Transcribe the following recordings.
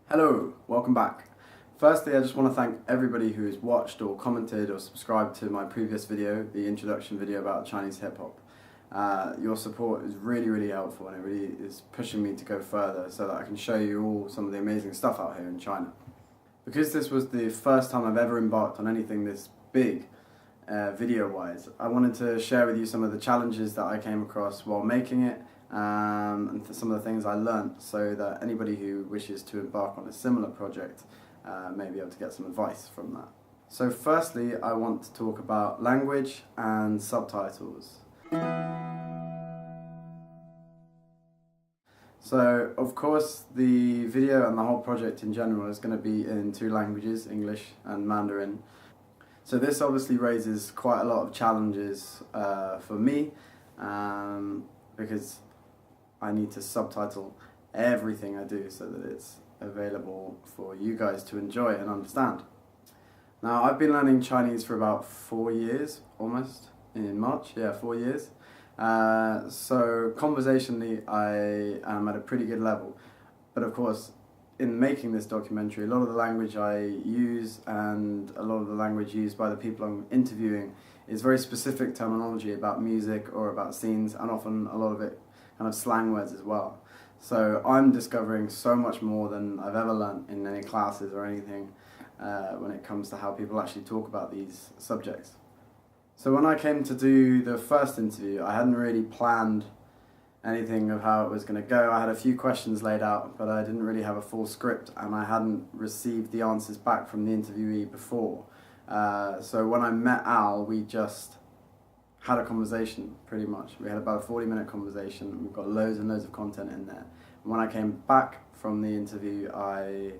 Hello, welcome back. Firstly, I just want to thank everybody who has watched or commented or subscribed to my previous video, the introduction video about Chinese hip-hop. Your support is really helpful, and it really is pushing me to go further so that I can show you all some of the amazing stuff out here in China. Because this was the first time I've ever embarked on anything this big, video-wise, I wanted to share with you some of the challenges that I came across while making it, and some of the things I learnt, so that anybody who wishes to embark on a similar project may be able to get some advice from that. So firstly, I want to talk about language and subtitles. So of course the video and the whole project in general is going to be in two languages, English and Mandarin. So this obviously raises quite a lot of challenges for me, because I need to subtitle everything I do so that it's available for you guys to enjoy and understand. Now, I've been learning Chinese for about 4 years, almost, in March, 4 years. So conversationally, I am at a pretty good level. But of course, in making this documentary, a lot of the language I use and a lot of the language used by the people I'm interviewing is very specific terminology about music or about scenes, and often a lot of it kind of slang words as well. So I'm discovering so much more than I've ever learnt in any classes or anything when it comes to how people actually talk about these subjects. So when I came to do the first interview, I hadn't really planned anything of how it was going to go. I had a few questions laid out, but I didn't really have a full script, and I hadn't received the answers back from the interviewee before. So when I met Al, we just had a conversation, pretty much. We had about a 40-minute conversation. We've got loads and loads of content in there. And when I came back from the interview, I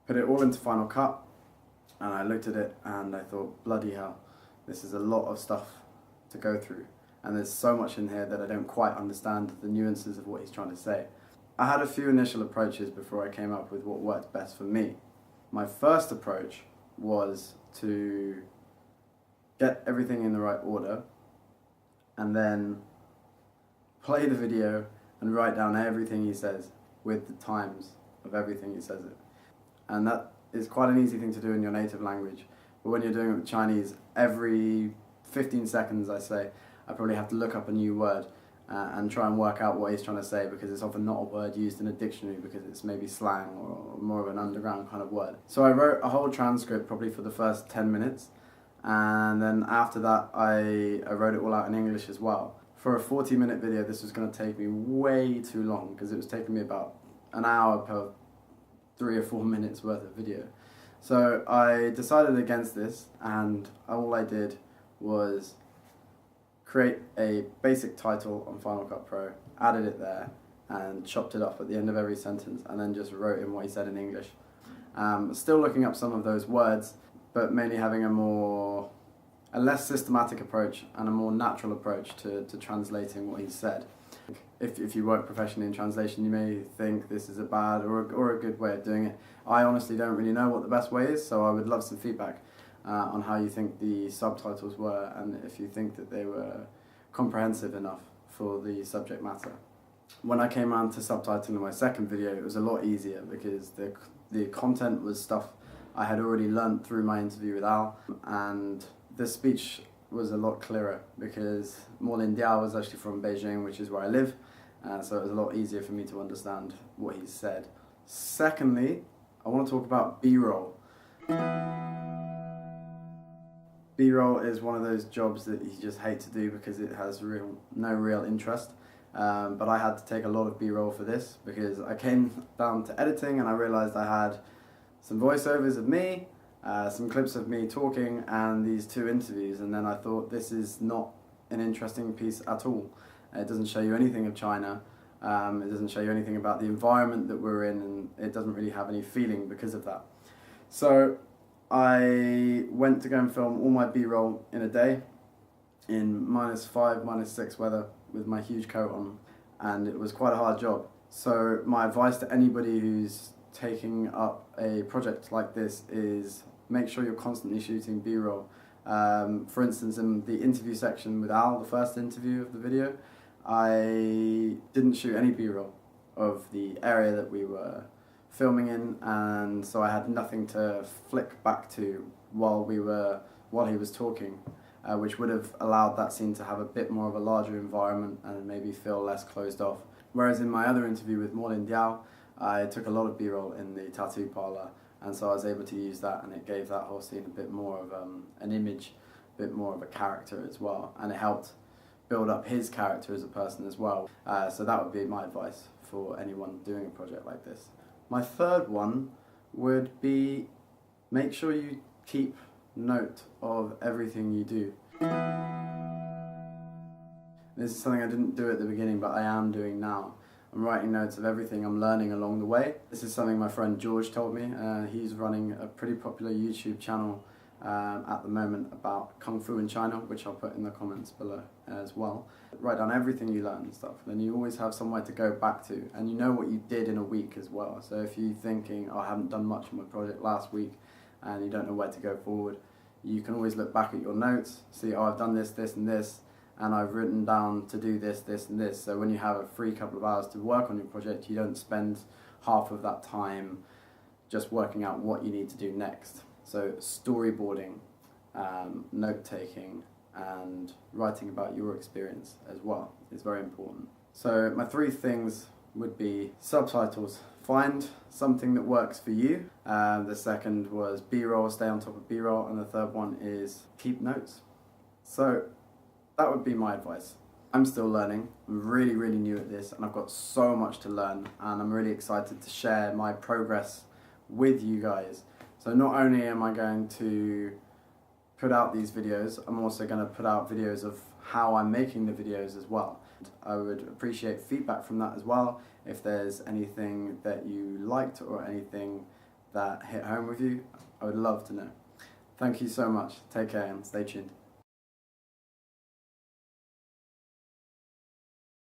put it all into Final Cut, and I looked at it and I thought, bloody hell, this is a lot of stuff to go through. And there's so much in here that I don't quite understand the nuances of what he's trying to say. I had a few initial approaches before I came up with what worked best for me. My first approach was to get everything in the right order, and then play the video and write down everything he says with the times of everything he says it. And that is quite an easy thing to do in your native language, but when you're doing it with Chinese, every 15 seconds I probably have to look up a new word and try and work out what he's trying to say, because it's often not a word used in a dictionary, because it's maybe slang or more of an underground kind of word. So I wrote a whole transcript probably for the first 10 minutes, and then after that I wrote it all out in English as well. For a 40-minute video, this was going to take me way too long, because it was taking me about an hour per 3 or 4 minutes worth of video. So I decided against this, and all I did was create a basic title on Final Cut Pro, added it there, and chopped it up at the end of every sentence, and then just wrote in what he said in English. Still looking up some of those words, but mainly having a less systematic approach and a more natural approach to translating what he said. If you work professionally in translation, you may think this is a bad or a good way of doing it. I honestly don't really know what the best way is, so I would love some feedback on how you think the subtitles were, and if you think that they were comprehensive enough for the subject matter. When I came around to subtitling my second video, it was a lot easier, because the content was stuff I had already learnt through my interview with Al, and the speech was a lot clearer, because Morlin Diao was actually from Beijing, which is where I live, so it was a lot easier for me to understand what he said. Secondly, I want to talk about B-roll. B-roll is one of those jobs that you just hate to do because it has no real interest, but I had to take a lot of B-roll for this, because I came down to editing and I realised I had some voiceovers of me, some clips of me talking, and these two interviews, and then I thought, this is not an interesting piece at all. It doesn't show you anything of China, it doesn't show you anything about the environment that we're in, and it doesn't really have any feeling because of that. So I went to go and film all my B-roll in a day, in -5, -6 weather, with my huge coat on, and it was quite a hard job. So my advice to anybody who's taking up a project like this is make sure you're constantly shooting B-roll. For instance, in the interview section with Al, the first interview of the video, I didn't shoot any B-roll of the area that we were filming in, and so I had nothing to flick back to while he was talking, which would have allowed that scene to have a bit more of a larger environment and maybe feel less closed off. Whereas in my other interview with Morlin Diao, I took a lot of B-roll in the tattoo parlour, and so I was able to use that, and it gave that whole scene a bit more of an image, a bit more of a character as well, and it helped build up his character as a person as well. So that would be my advice for anyone doing a project like this. My third one would be make sure you keep note of everything you do. This is something I didn't do at the beginning, but I am doing now. I'm writing notes of everything I'm learning along the way. This is something my friend George told me. He's running a pretty popular YouTube channel at the moment about Kung Fu in China, which I'll put in the comments below as well. Write down everything you learn and stuff, then you always have somewhere to go back to, and you know what you did in a week as well. So if you're thinking, oh, I haven't done much on my project last week, and you don't know where to go forward, you can always look back at your notes, see, oh, I've done this, this and this, and I've written down to do this, this and this. So when you have a free couple of hours to work on your project, you don't spend half of that time just working out what you need to do next. So storyboarding, note-taking, and writing about your experience as well is very important. So my 3 things would be subtitles. Find something that works for you. The second was B-roll, stay on top of B-roll, and the third one is keep notes. So that would be my advice. I'm still learning. I'm really, really new at this, and I've got so much to learn, and I'm really excited to share my progress with you guys. So not only am I going to put out these videos, I'm also going to put out videos of how I'm making the videos as well. I would appreciate feedback from that as well. If there's anything that you liked or anything that hit home with you, I would love to know. Thank you so much. Take care and stay tuned.